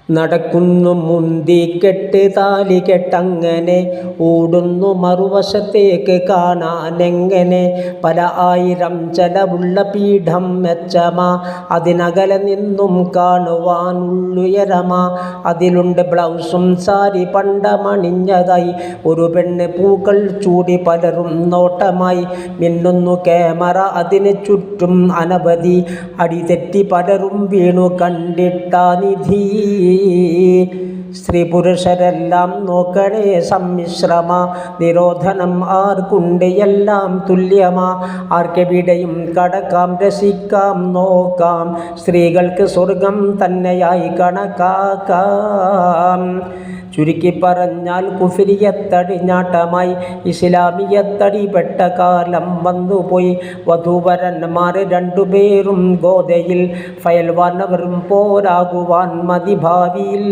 നടക്കുന്നു മുന്തിക്കെട്ട് താലികെട്ടങ്ങനെ ഓടുന്നു മറുവശത്തേക്ക് കാണാനെങ്ങനെ. പല ആയിരം ചെലവുള്ള പീഠം മെച്ചമാ, അതിനകലെ നിന്നും കാണുവാനുള്ളുയരമാ. അതിലുണ്ട് ബ്ലൗസും സാരി പണ്ടമണിഞ്ഞതായി ഒരു പെണ്ണ് പൂക്കൾ ചൂടി പലരും നോട്ടമായി. മിന്നുന്നു ക്യാമറ അതിന് ചുറ്റും അനവധി, അടിതെറ്റി പലരും വീണു കണ്ടിട്ടാ നിധി. സ്ത്രീ പുരുഷരെല്ലാം നോക്കണേ സമ്മിശ്രമാ, നിരോധനം ആർക്കുണ്ട് എല്ലാം തുല്യമാ. ആർക്കെവിടെയും കടക്കാം രസിക്കാം നോക്കാം, സ്ത്രീകൾക്ക് സ്വർഗം തന്നെയായി കണക്കാക്കാം. ചുരുക്കി പറഞ്ഞാൽ കുഫ്രിയത്തടിഞ്ഞാട്ടമായി ഇസ്ലാമിയത്തടിപ്പെട്ട കാലം വന്നുപോയി. വധൂവരന്മാർ രണ്ടുപേരും ഗോതയിൽ, ഫയൽവാനവരും പോരാകുവാൻ മതി ഭാവിയിൽ.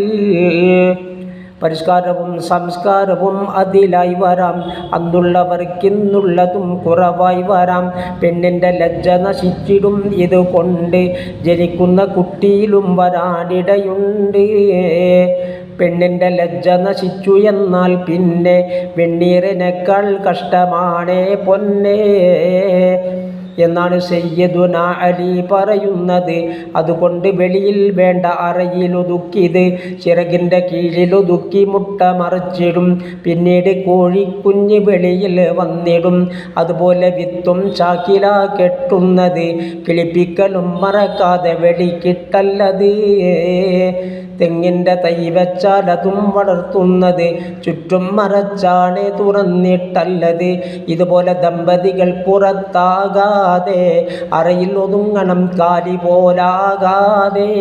പരിഷ്കാരവും സംസ്കാരവും അതിലായി വരാം, അന്നുള്ളവർക്കിന്നുള്ളതും കുറവായി വരാം. പെണ്ണിൻ്റെ ലജ്ജ നശിച്ചിടും ഇതുകൊണ്ട്, ജനിക്കുന്ന കുട്ടിയിലും വരാനിടയുണ്ട്. പെണ്ണിൻ്റെ ലജ്ജ നശിച്ചു എന്നാൽ പിന്നെ വെണ്ണീറിനേക്കാൾ കഷ്ടമാണേ പൊന്നേ എന്നാണ് സയ്യിദുനാ അലി പറയുന്നത്. അതുകൊണ്ട് വെളിയിൽ വേണ്ട, അറയിലൊതുക്കിത് ചിറകിൻ്റെ കീഴിലൊതുക്കി മുട്ട മറിച്ചിടും. പിന്നീട് കോഴിക്കുഞ്ഞ് വെളിയിൽ വന്നിടും. അതുപോലെ വിത്തും ചാക്കിലാ കെട്ടുന്നത്, കിളിപ്പിക്കലും മറക്കാതെ വെളിക്കിട്ടല്ലത്. തെങ്ങിൻ്റെ തൈ വെച്ചാൽ അതും വളർത്തുന്നത് ചുറ്റും മറച്ചാണ്, തുറന്നിട്ടല്ലത്. ഇതുപോലെ ദമ്പതികൾ പുറത്താകാതെ, അറയിൽ ഒതുങ്ങണം കാലി പോലാകാതെ.